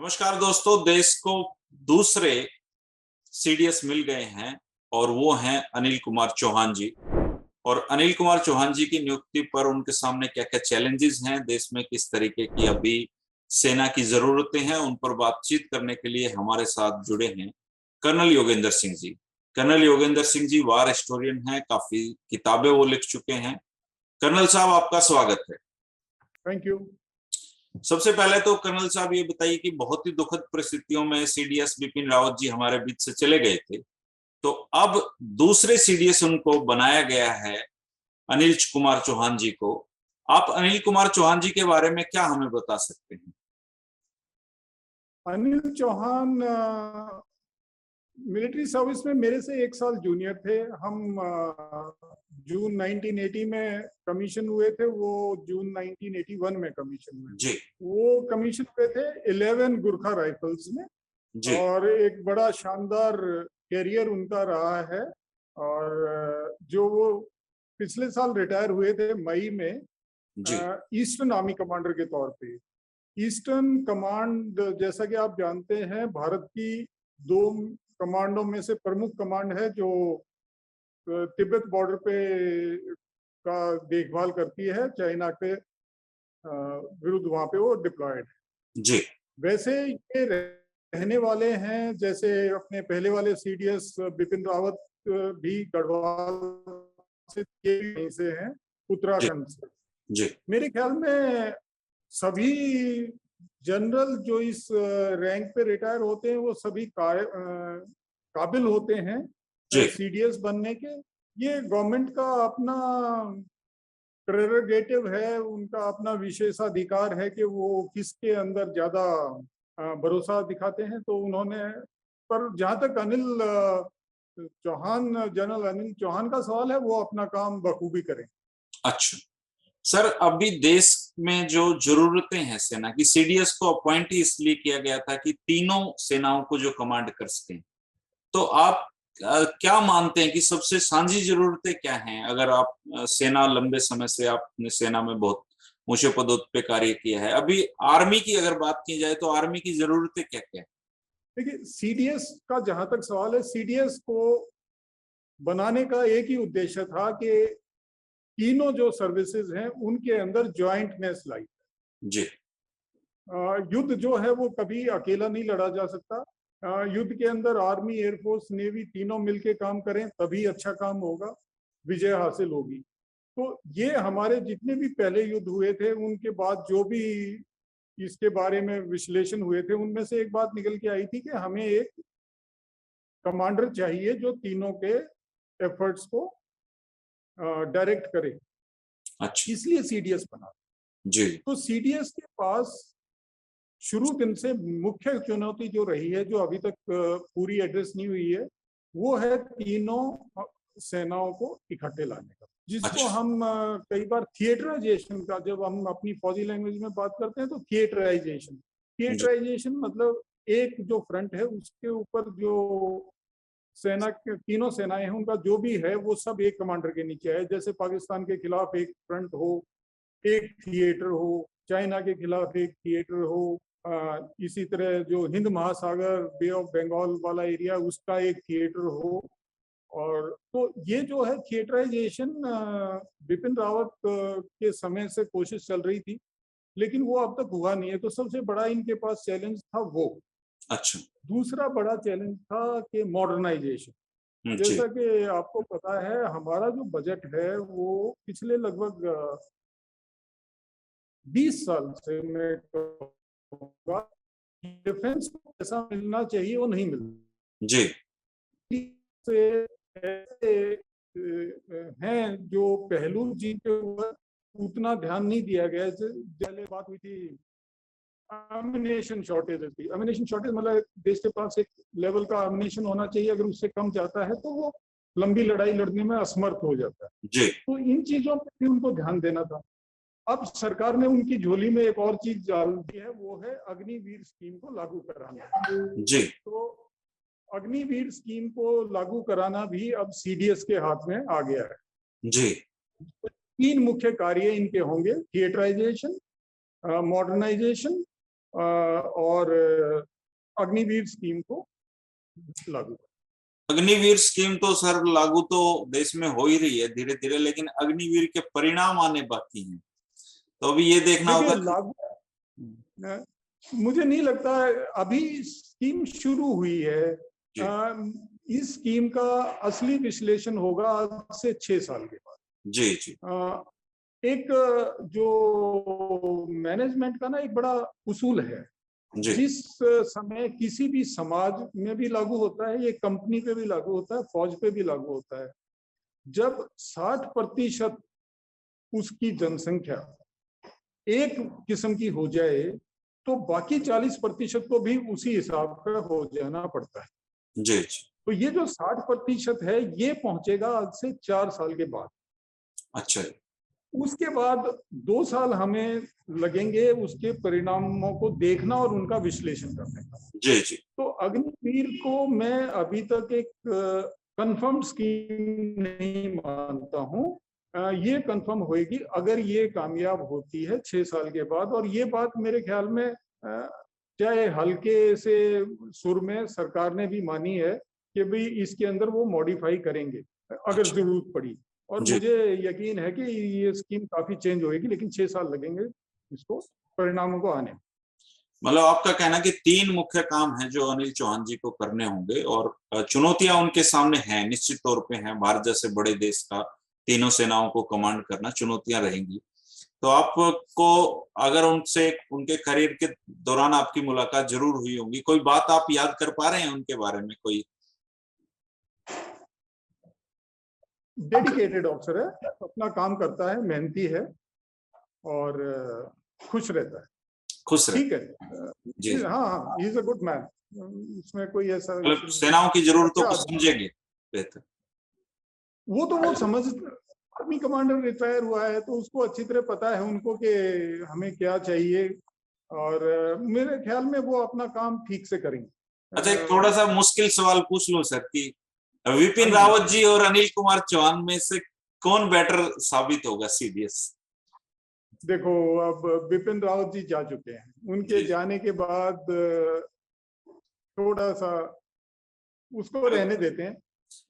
नमस्कार दोस्तों, देश को दूसरे सीडीएस मिल गए हैं और वो हैं अनिल कुमार चौहान जी। और अनिल कुमार चौहान जी की नियुक्ति पर उनके सामने क्या क्या चैलेंजेस हैं, देश में किस तरीके की अभी सेना की जरूरतें हैं, उन पर बातचीत करने के लिए हमारे साथ जुड़े हैं कर्नल योगेंद्र सिंह जी। कर्नल योगेंद्र सिंह जी वार हिस्टोरियन हैं, काफी किताबें वो लिख चुके हैं। कर्नल साहब, आपका स्वागत है। Thank you. सबसे पहले तो कर्नल साहब ये बताइए कि बहुत ही दुखद परिस्थितियों में सीडीएस बिपिन रावत जी हमारे बीच से चले गए थे, तो अब दूसरे सीडीएस उनको बनाया गया है, अनिल कुमार चौहान जी को। आप अनिल कुमार चौहान जी के बारे में क्या हमें बता सकते हैं? अनिल चौहान मिलिट्री सर्विस में मेरे से 1 साल जूनियर थे। हम जून 1980 में कमीशन हुए थे, वो जून 1981 में कमीशन हुए जी वो कमीशन हुए थे 11 गुरखा राइफल्स में। जी और एक बड़ा शानदार कैरियर उनका रहा है। और जो वो पिछले साल रिटायर हुए थे मई में जी ईस्टर्न आर्मी कमांडर के तौर पे। ईस्टर्न कमांड, जैसा कि आप जानते हैं, भारत की 2 कमांडों में से प्रमुख कमांड है जो तिब्बत बॉर्डर पे का देखभाल करती है। चाइना के विरुद्ध वहां पे वो डिप्लॉयड है। जी वैसे ये रहने वाले हैं, जैसे अपने पहले वाले सीडीएस बिपिन रावत भी गढ़वाल से, ये भी वहीं से हैं, जी उत्तराखंड से। जी मेरे ख्याल में सभी जनरल जो इस रैंक पे रिटायर होते हैं वो सभी काबिल होते हैं जी सीडीएस बनने के। ये गवर्नमेंट का अपना प्रेरोगेटिव है, उनका अपना विशेषाधिकार है कि वो किसके अंदर ज्यादा भरोसा दिखाते हैं। तो उन्होंने, पर जहां तक अनिल चौहान, जनरल अनिल चौहान का सवाल है, वो अपना काम बखूबी करें। अच्छा सर, अभी देश में जो जरूरतें हैं सेना की, सीडीएस को अपॉइंट ही इसलिए किया गया था कि तीनों सेनाओं को जो कमांड कर सकें। तो आप क्या मानते हैं कि सबसे सांझी जरूरतें क्या हैं? अगर आप सेना, लंबे समय से आपने सेना में बहुत ऊंचे पदों पे कार्य किया है, अभी आर्मी की अगर बात की जाए तो आर्मी की जरूरतें क्या क्या है? देखिए, सीडीएस का जहां तक सवाल है, सीडीएस को बनाने का एक ही उद्देश्य था कि तीनों जो सर्विसेज हैं उनके अंदर ज्वाइंटनेस लाई। जी युद्ध जो है वो कभी अकेला नहीं लड़ा जा सकता। युद्ध के अंदर आर्मी, एयरफोर्स, नेवी तीनों मिलके काम करें तभी अच्छा काम होगा, विजय हासिल होगी। तो ये हमारे जितने भी पहले युद्ध हुए थे उनके बाद जो भी इसके बारे में विश्लेषण हुए थे, उनमें से एक बात निकल के आई थी कि हमें एक कमांडर चाहिए जो तीनों के एफर्ट्स को डायरेक्ट करे। अच्छा इसलिए सीडीएस बना। जी तो सीडीएस के पास शुरू दिन से मुख्य चुनौती जो रही है, जो अभी तक पूरी एड्रेस नहीं हुई है, वो है तीनों सेनाओं को इकट्ठे लाने का, जिसको अच्छा हम कई बार थिएटराइजेशन का, जब हम अपनी फौजी लैंग्वेज में बात करते हैं तो थिएटराइजेशन। जी थिएटराइजेशन मतलब एक जो फ्रंट है उसके ऊपर जो सेना के तीनों सेनाएं हैं उनका जो भी है वो सब एक कमांडर के नीचे है। जैसे पाकिस्तान के खिलाफ एक फ्रंट हो, एक थिएटर हो, चाइना के खिलाफ एक थिएटर हो, इसी तरह जो हिंद महासागर, बे ऑफ बंगाल वाला एरिया, उसका एक थिएटर हो। और तो ये जो है थिएटराइजेशन बिपिन रावत के समय से कोशिश चल रही थी, लेकिन वो अब तक हुआ नहीं है। तो सबसे बड़ा इनके पास चैलेंज था वो। अच्छा दूसरा बड़ा चैलेंज था कि मॉडर्नाइजेशन। जी जैसा कि आपको पता है, हमारा जो बजट है वो पिछले लगभग 20 साल से, मैं कहूँगा, डिफेंस को ऐसा मिलना चाहिए वो नहीं मिलता। जी से ऐसे हैं जो पहलू जिनके ऊपर उतना ध्यान नहीं दिया गया। पहले बात हुई थी अम्युनिशन शॉर्टेज की। अम्युनिशन शॉर्टेज मतलब देश के पास एक लेवल का अम्युनिशन होना चाहिए, अगर उससे कम जाता है तो वो लंबी लड़ाई लड़ने में असमर्थ हो जाता है। जी तो इन चीजों पर भी उनको ध्यान देना था। अब सरकार ने उनकी झोली में एक और चीज डाल दी है, वो है अग्निवीर स्कीम को लागू कराना। जी तो अग्निवीर स्कीम को लागू कराना भी अब सीडीएस के हाथ में आ गया है। जी 3 मुख्य कार्य इनके होंगे: थिएटराइजेशन, मॉडर्नाइजेशन और अग्निवीर स्कीम को लागू। अग्निवीर स्कीम तो सर लागू तो देश में हो ही रही है धीरे धीरे, लेकिन अग्निवीर के परिणाम आने बाकी हैं, तो अभी ये देखना होगा। लागू मुझे नहीं लगता अभी स्कीम शुरू हुई है। इस स्कीम का असली विश्लेषण होगा आज से 6 साल के बाद। जी जी। एक जो मैनेजमेंट का ना एक बड़ा उसूल है, जिस समय किसी भी समाज में भी लागू होता है, ये कंपनी पे भी लागू होता है, फौज पे भी लागू होता है, जब 60% उसकी जनसंख्या एक किस्म की हो जाए तो बाकी 40% को भी उसी हिसाब का हो जाना पड़ता है। जी जी। तो ये जो 60% है ये पहुंचेगा आज से 4 साल के बाद। अच्छा। उसके बाद 2 साल हमें लगेंगे उसके परिणामों को देखना और उनका विश्लेषण करने का। जी जी। तो अग्निवीर को मैं अभी तक एक कंफर्म स्कीम नहीं मानता हूँ। ये कंफर्म होएगी अगर ये कामयाब होती है 6 साल के बाद। और ये बात मेरे ख्याल में चाहे हल्के से सुर में सरकार ने भी मानी है कि भाई इसके अंदर वो मॉडिफाई करेंगे अगर जरूरत पड़ी। और मुझे यकीन है कि ये स्कीम काफी चेंज होएगी, लेकिन 6 साल लगेंगे इसको परिणामों को आने। मतलब आपका कहना कि 3 मुख्य काम हैं जो अनिल चौहान जी को करने होंगे, और चुनौतियां उनके सामने हैं, निश्चित तौर पे हैं। भारत जैसे बड़े देश का तीनों सेनाओं को कमांड करना चुनौतियां रहेंगी। तो आपको अगर उनसे उनके करियर के दौरान आपकी मुलाकात जरूर हुई होगी, कोई बात आप याद कर पा रहे हैं उनके बारे में? कोई डेडिकेटेड ऑफिसर है, अपना काम करता है, मेहनती है और खुश रहता है। खुश रहे। ठीक है जी। हाँ, he is a good man. इसमें कोई ऐसा मतलब सेनाओं की जरूरतों को समझेंगे बेहतर। वो समझ, आर्मी कमांडर रिटायर हुआ है तो उसको अच्छी तरह पता है उनको कि हमें क्या चाहिए, और मेरे ख्याल में वो अपना काम ठीक से करेंगे। अच्छा, एक थोड़ा सा मुश्किल सवाल पूछ लूं सर कि विपिन रावत जी और अनिल कुमार चौहान में से कौन बेटर साबित होगा सीडीएस? देखो, अब विपिन रावत जी जा चुके हैं, उनके जाने के बाद थोड़ा सा उसको रहने देते हैं।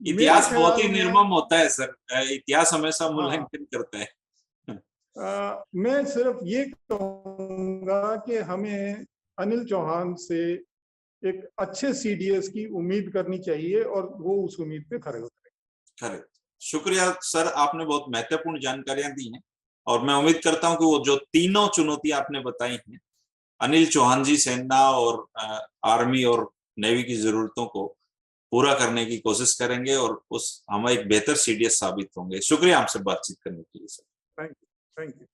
इतिहास बहुत ही निर्मम होता है सर, इतिहास हमेशा मूल्यांकन करता है। मैं सिर्फ ये कहूंगा कि हमें अनिल चौहान से एक अच्छे सीडीएस की उम्मीद करनी चाहिए और वो उस उम्मीद पे खरे उतरे। शुक्रिया सर, आपने बहुत महत्वपूर्ण जानकारियां दी हैं, और मैं उम्मीद करता हूं कि वो जो तीनों चुनौतियां आपने बताई हैं, अनिल चौहान जी सेना और आर्मी और नेवी की जरूरतों को पूरा करने की कोशिश करेंगे और हम एक बेहतर सीडीएस साबित होंगे। शुक्रिया आपसे बातचीत करने के लिए सर। Thank you.